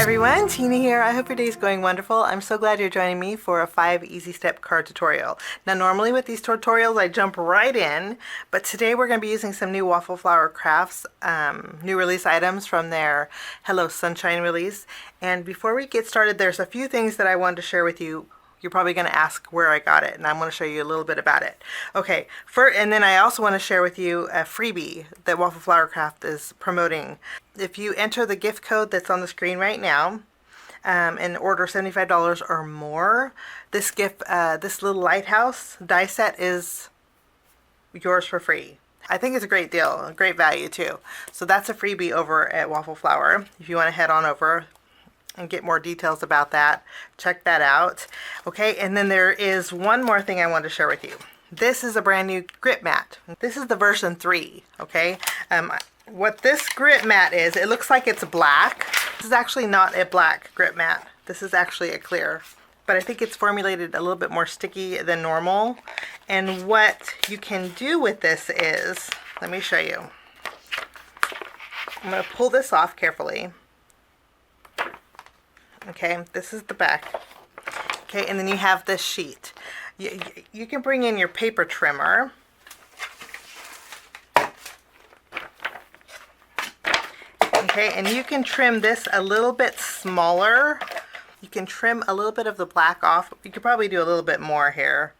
everyone, Tina here. I hope your day is going wonderful. I'm so glad you're joining me for a 5 easy step card tutorial. Now normally with these tutorials I jump right in, but today we're going to be using some new Waffle Flower Crafts new release items from their Hello Sunshine release. And before we get started, there's a few things that I wanted to share with you. You're probably going to ask where I got it, and I'm going to show you a little bit about it. Okay, and then I also want to share with you a freebie that Waffle Flower Craft is promoting. If you enter the gift code that's on the screen right now and order $75 or more, this this little lighthouse die set is yours for free. I think it's a great deal, a great value too. So that's a freebie over at Waffle Flower. If you want to head on over and get more details about that, check that out. Okay, and then there is one more thing I wanted to share with you. This is a brand new grip mat. This is the version 3, okay? What this grip mat is, it looks like it's black. This is actually not a black grip mat. This is actually a clear. But I think it's formulated a little bit more sticky than normal. And what you can do with this is, let me show you. I'm going to pull this off carefully. Okay, this is the back. Okay, and then you have this sheet. You can bring in your paper trimmer. Okay, and you can trim this a little bit smaller. You can trim a little bit of the black off. You could probably do a little bit more here.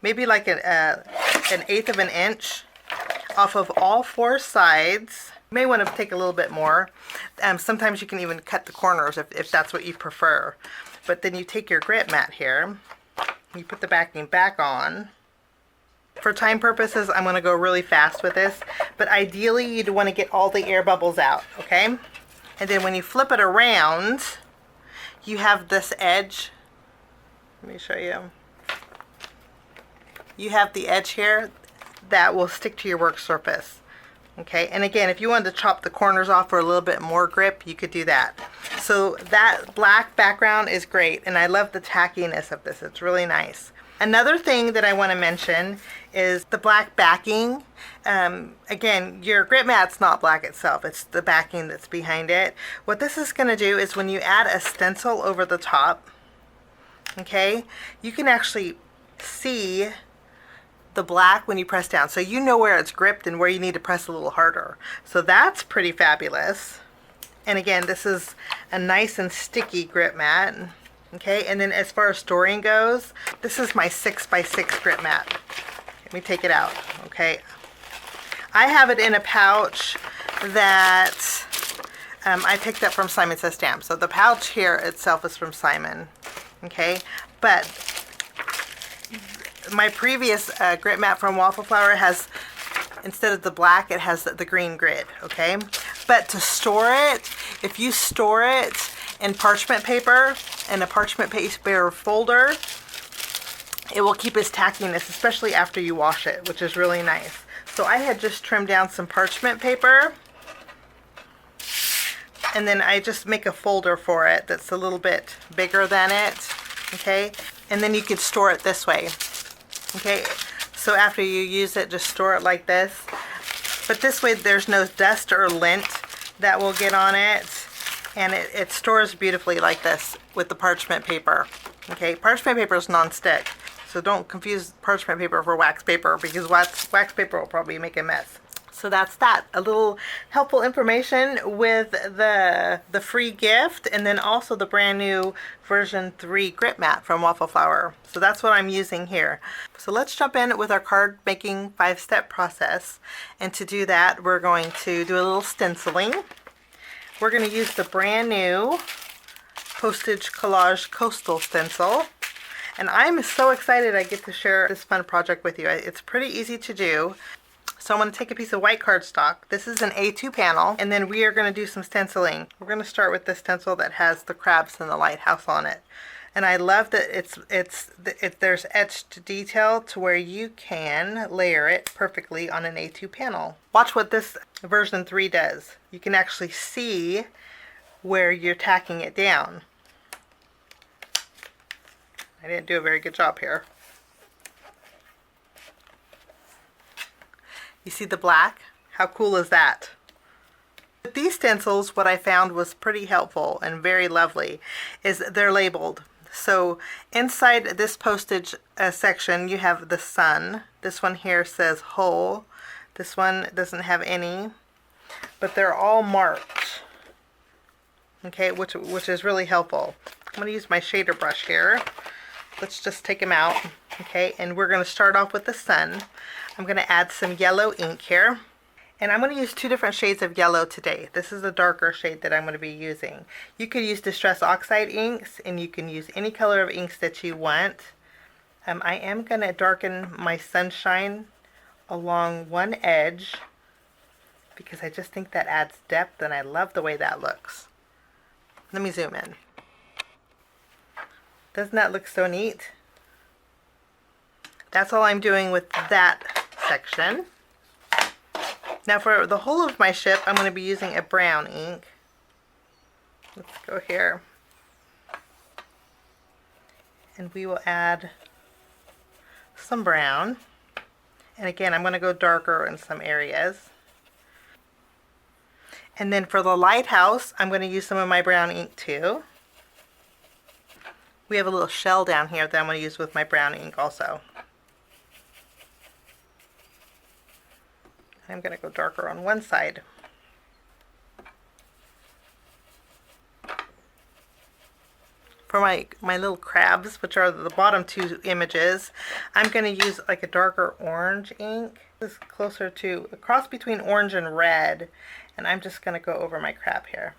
Maybe like an 1/8 of an inch off of all 4 sides. You may want to take a little bit more. Sometimes you can even cut the corners if that's what you prefer. But then you take your grip mat here, you put the backing back on. For time purposes, I'm going to go really fast with this, but ideally you'd want to get all the air bubbles out, okay? And then when you flip it around, you have this edge. Let me show you. You have the edge here that will stick to your work surface. Okay, and again, if you wanted to chop the corners off for a little bit more grip, you could do that. So that black background is great, and I love the tackiness of this. It's really nice. Another thing that I want to mention is the black backing. Again, your grip mat's not black itself, it's the backing that's behind it. What this is going to do is when you add a stencil over the top, okay, you can actually see the black when you press down, so you know where it's gripped and where you need to press a little harder. So that's pretty fabulous. And again, this is a nice and sticky grip mat. Okay, and then as far as storing goes, this is my 6x6 grip mat. Let me take it out. Okay, I have it in a pouch that I picked up from Simon Says Stamp. So the pouch here itself is from Simon. Okay, but my previous grip mat from Waffle Flower has, instead of the black, it has the green grid, okay? But to store it, if you store it in parchment paper, in a parchment paper folder, it will keep its tackiness, especially after you wash it, which is really nice. So I had just trimmed down some parchment paper, and then I just make a folder for it that's a little bit bigger than it, okay? And then you could store it this way. Okay, so after you use it, just store it like this. But this way there's no dust or lint that will get on it. And it stores beautifully like this with the parchment paper. Okay, parchment paper is non-stick. So don't confuse parchment paper for wax paper, because wax paper will probably make a mess. So that's that. A little helpful information with the free gift, and then also the brand new version 3 grip mat from Waffle Flower. So that's what I'm using here. So let's jump in with our card making 5-step process. And to do that, we're going to do a little stenciling. We're going to use the brand new Postage Collage Coastal Stencil. And I'm so excited I get to share this fun project with you. It's pretty easy to do. So I'm going to take a piece of white cardstock. This is an A2 panel, and then we are going to do some stenciling. We're going to start with the stencil that has the crabs and the lighthouse on it. And I love that there's etched detail to where you can layer it perfectly on an A2 panel. Watch what this version 3 does. You can actually see where you're tacking it down. I didn't do a very good job here. You see the black? How cool is that? With these stencils, what I found was pretty helpful and very lovely is they're labeled. So inside this postage section, you have the sun. This one here says whole. This one doesn't have any, but they're all marked. Okay, which is really helpful. I'm going to use my shader brush here. Let's just take them out. Okay, and we're going to start off with the sun. I'm going to add some yellow ink here. And I'm going to use 2 different shades of yellow today. This is a darker shade that I'm going to be using. You could use Distress Oxide inks, and you can use any color of inks that you want. I am going to darken my sunshine along one edge because I just think that adds depth, and I love the way that looks. Let me zoom in. Doesn't that look so neat? That's all I'm doing with that section. Now for the whole of my ship, I'm going to be using a brown ink. Let's go here. And we will add some brown. And again, I'm going to go darker in some areas. And then for the lighthouse, I'm going to use some of my brown ink too. We have a little shell down here that I'm going to use with my brown ink also. I'm going to go darker on one side. For my little crabs, which are the bottom 2 images, I'm going to use like a darker orange ink. This is closer to a cross between orange and red, and I'm just going to go over my crab here.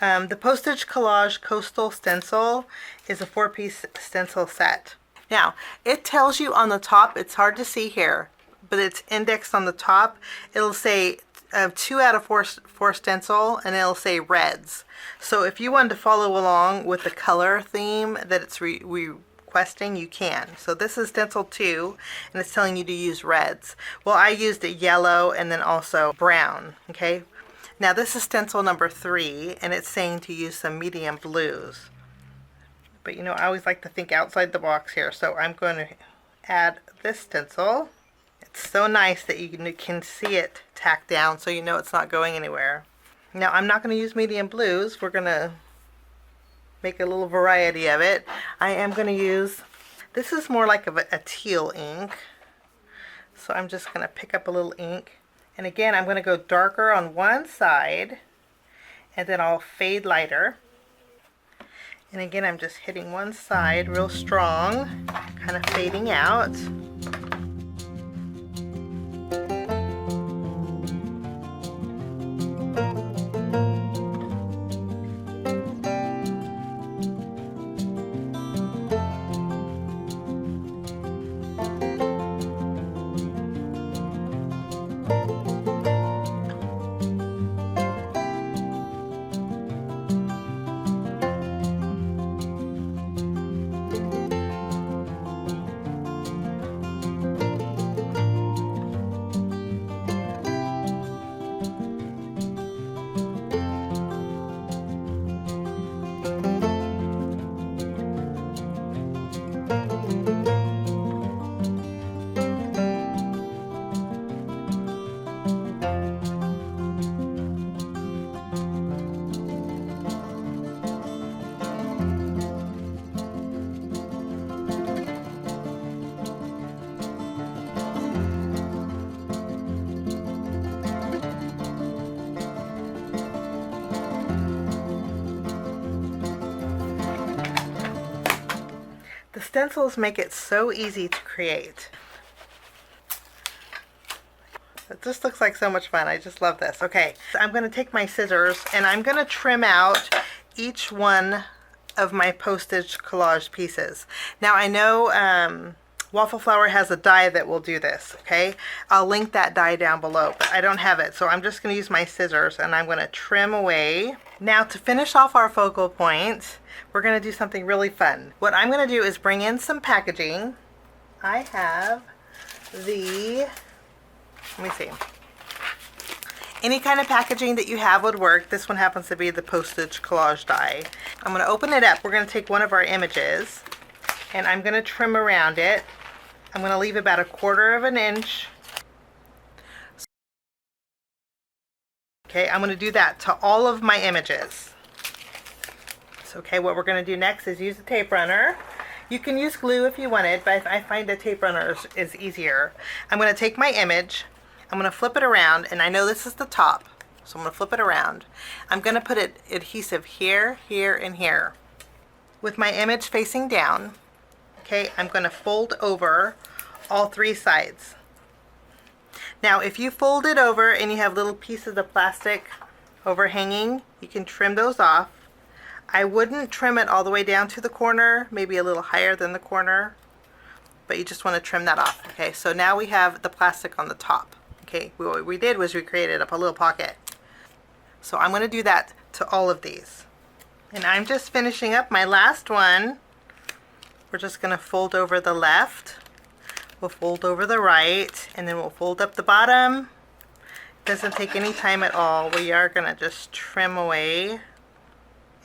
The Postage Collage Coastal Stencil is a 4-piece stencil set. Now, it tells you on the top, it's hard to see here, but it's indexed on the top. It'll say 2 out of 4 stencil, and it'll say reds. So if you wanted to follow along with the color theme that it's requesting, you can. So this is stencil 2, and it's telling you to use reds. Well, I used a yellow and then also brown. Okay. Now this is stencil number 3, and it's saying to use some medium blues. But you know, I always like to think outside the box here, so I'm going to add this stencil. It's so nice that you can see it tacked down, so you know it's not going anywhere. Now I'm not going to use medium blues. We're going to make a little variety of it. I am going to use, this is more like a teal ink. So I'm just going to pick up a little ink. And again, I'm going to go darker on one side, and then I'll fade lighter. And again, I'm just hitting one side real strong, kind of fading out. The stencils make it so easy to create. It just looks like so much fun. I just love this. Okay, so I'm going to take my scissors and I'm going to trim out each one of my postage collage pieces. Now I know Waffle Flower has a die that will do this, okay? I'll link that die down below, but I don't have it, so I'm just going to use my scissors and I'm going to trim away. Now to finish off our focal point, we're going to do something really fun. What I'm going to do is bring in some packaging. I have the, let me see. Any kind of packaging that you have would work. This one happens to be the Postage Collage Die. I'm going to open it up. We're going to take one of our images and I'm going to trim around it. I'm going to leave about 1/4 of an inch. Okay, I'm going to do that to all of my images. So, okay, what we're going to do next is use a tape runner. You can use glue if you wanted, but I find a tape runner is easier. I'm going to take my image, I'm going to flip it around, and I know this is the top, so I'm going to flip it around. I'm going to put adhesive here, here, and here. With my image facing down, okay, I'm going to fold over all 3 sides. Now, if you fold it over and you have little pieces of plastic overhanging, you can trim those off. I wouldn't trim it all the way down to the corner, maybe a little higher than the corner, but you just want to trim that off. Okay, so now we have the plastic on the top. Okay, what we did was we created up a little pocket. So I'm going to do that to all of these. And I'm just finishing up my last one. We're just going to fold over the left, we'll fold over the right, and then we'll fold up the bottom. Doesn't take any time at all. We are going to just trim away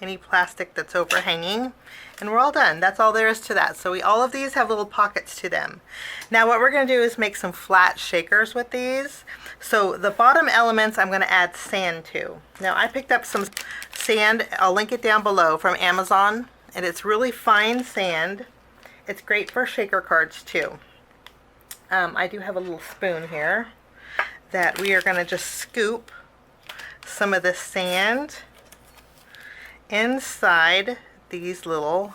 any plastic that's overhanging, and we're all done. That's all there is to that. So all of these have little pockets to them. Now what we're going to do is make some flat shakers with these. So the bottom elements I'm going to add sand to. Now I picked up some sand, I'll link it down below, from Amazon, and it's really fine sand. It's great for shaker cards too. I do have a little spoon here that we are going to just scoop some of this sand inside these little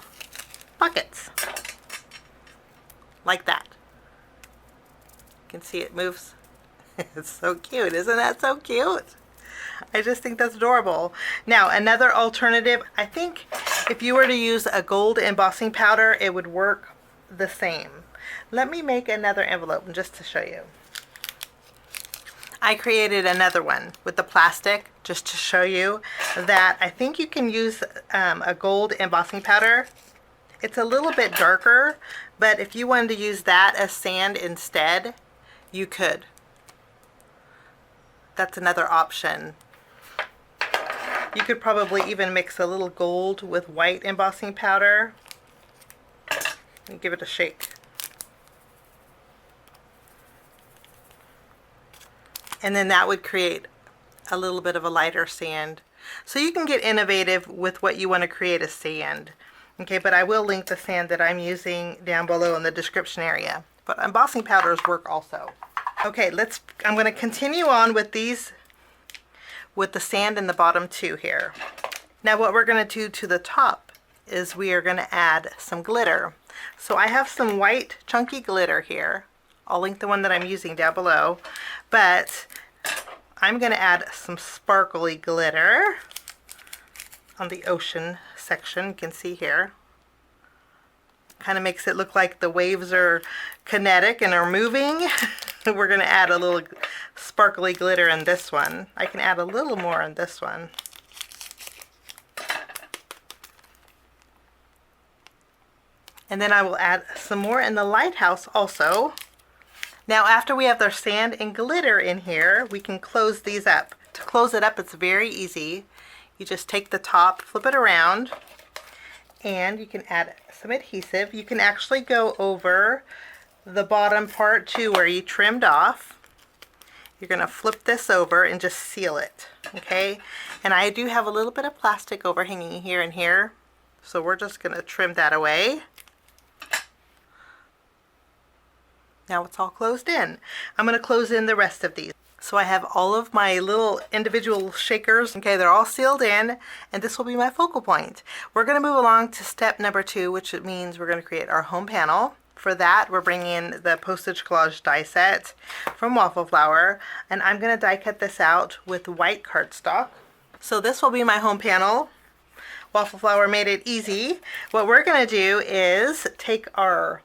buckets, like that. You can see it moves. It's so cute. Isn't that so cute? I just think that's adorable. Now, another alternative, I think if you were to use a gold embossing powder, it would work the same. Let me make another envelope just to show you. I created another one with the plastic just to show you that I think you can use a gold embossing powder. It's a little bit darker, but if you wanted to use that as sand instead, you could. That's another option. You could probably even mix a little gold with white embossing powder and give it a shake. And then that would create a little bit of a lighter sand. So you can get innovative with what you want to create as sand. Okay, but I will link the sand that I'm using down below in the description area. But embossing powders work also. Okay, I'm going to continue on with these, with the sand in the bottom too here. Now what we're going to do to the top is we are going to add some glitter. So I have some white chunky glitter here. I'll link the one that I'm using down below, but I'm going to add some sparkly glitter on the ocean section. You can see here. Kind of makes it look like the waves are kinetic and are moving. We're going to add a little sparkly glitter in this one. I can add a little more in this one. And then I will add some more in the lighthouse also. Now after we have their sand and glitter in here, we can close these up. To close it up, it's very easy. You just take the top, flip it around, and you can add some adhesive. You can actually go over the bottom part too where you trimmed off. You're going to flip this over and just seal it, okay? And I do have a little bit of plastic overhanging here and here, so we're just going to trim that away. Now it's all closed in. I'm going to close in the rest of these. So I have all of my little individual shakers. Okay, they're all sealed in, and this will be my focal point. We're going to move along to step number 2, which means we're going to create our home panel. For that, we're bringing in the Postage Collage Die Set from Waffle Flower, and I'm going to die cut this out with white cardstock. So this will be my home panel. Waffle Flower made it easy. What we're going to do is take our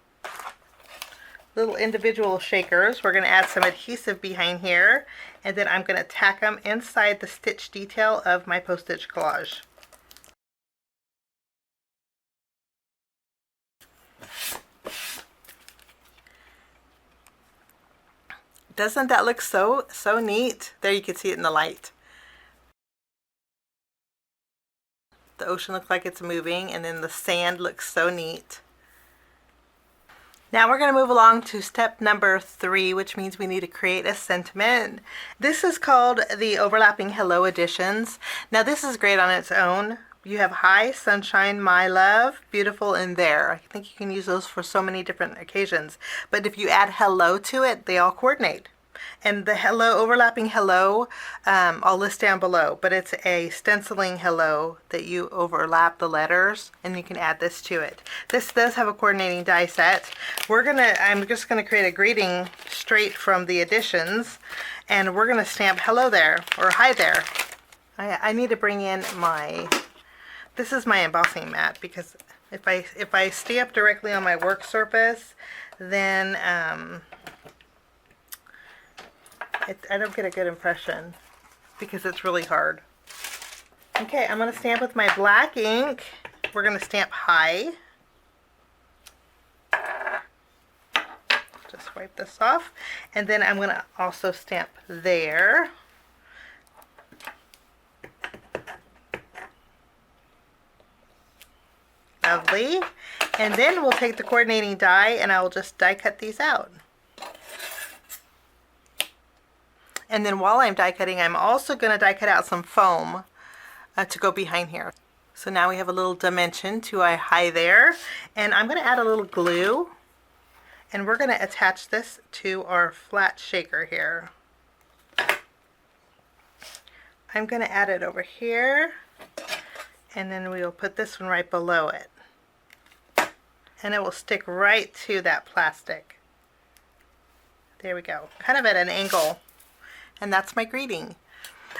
little individual shakers. We're going to add some adhesive behind here, and then I'm going to tack them inside the stitch detail of my postage collage. Doesn't that look so neat? There, you can see it in the light. The ocean looks like it's moving, and then the sand looks so neat. Now we're going to move along to step number 3, which means we need to create a sentiment. This is called the Overlapping Hello Editions. Now this is great on its own. You have Hi, Sunshine, My Love, Beautiful, and There. I think you can use those for so many different occasions. But if you add hello to it, they all coordinate. And the hello, overlapping hello, I'll list down below, but it's a stenciling hello that you overlap the letters, and you can add this to it. This does have a coordinating die set. I'm just gonna create a greeting straight from the additions, and we're gonna stamp hello there, or hi there. I need to bring in this is my embossing mat, because if I stamp directly on my work surface, then I don't get a good impression because it's really hard. Okay, I'm going to stamp with my black ink. We're going to stamp hi. Just wipe this off. And then I'm going to also stamp there. Lovely. And then we'll take the coordinating die and I will just die cut these out. And then while I'm die cutting, I'm also going to die cut out some foam to go behind here. So now we have a little dimension to a hi there. And I'm going to add a little glue. And we're going to attach this to our flat shaker here. I'm going to add it over here. And then we'll put this one right below it. And it will stick right to that plastic. There we go. Kind of at an angle. And that's my greeting.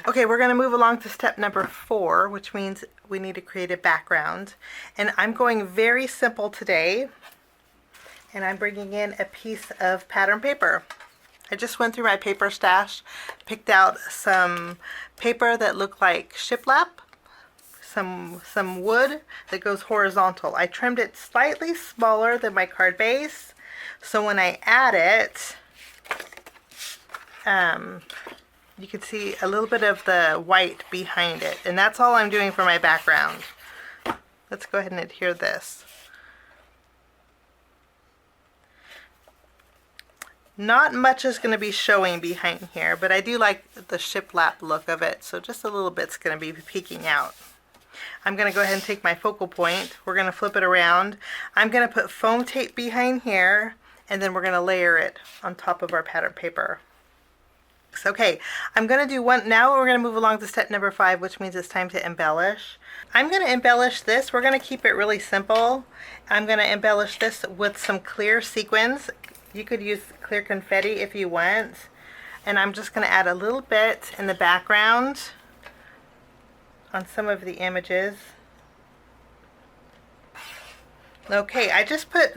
Okay, we're going to move along to step number 4, which means we need to create a background. And I'm going very simple today. And I'm bringing in a piece of pattern paper. I just went through my paper stash, picked out some paper that looked like shiplap, some wood that goes horizontal. I trimmed it slightly smaller than my card base, so when I add it, you can see a little bit of the white behind it, and that's all I'm doing for my background. Let's go ahead and adhere this. Not much is going to be showing behind here, but I do like the shiplap look of it, so just a little bit's going to be peeking out. I'm going to go ahead and take my focal point. We're going to flip it around. I'm going to put foam tape behind here, and then we're going to layer it on top of our pattern paper. Okay, I'm going to do one. Now we're going to move along to step number 5, which means it's time to embellish. I'm going to embellish this. We're going to keep it really simple. I'm going to embellish this with some clear sequins. You could use clear confetti if you want. And I'm just going to add a little bit in the background on some of the images. Okay, I just put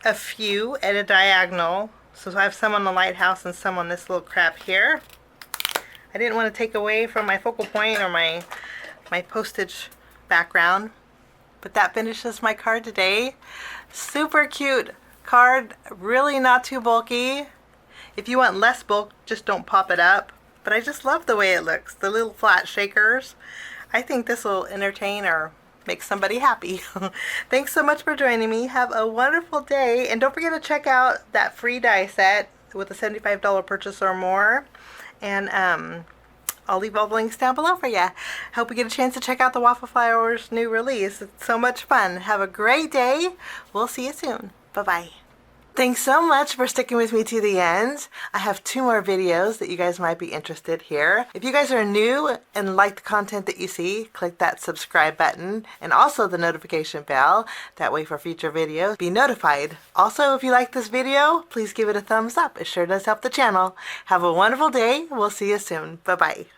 a few at a diagonal. So I have some on the lighthouse and some on this little crap here. I didn't want to take away from my focal point or my postage background. But that finishes my card today. Super cute card, really not too bulky. If you want less bulk, just don't pop it up. But I just love the way it looks, the little flat shakers. I think this will entertain or make somebody happy. Thanks so much for joining me. Have a wonderful day. And don't forget to check out that free die set with a $75 purchase or more. And I'll leave all the links down below for you. Hope you get a chance to check out the Waffle Flower's new release. It's so much fun. Have a great day. We'll see you soon. Bye-bye. Thanks so much for sticking with me to the end. I have 2 more videos that you guys might be interested here. If you guys are new and like the content that you see, click that subscribe button and also the notification bell. That way for future videos, be notified. Also, if you like this video, please give it a thumbs up. It sure does help the channel. Have a wonderful day. We'll see you soon. Bye-bye.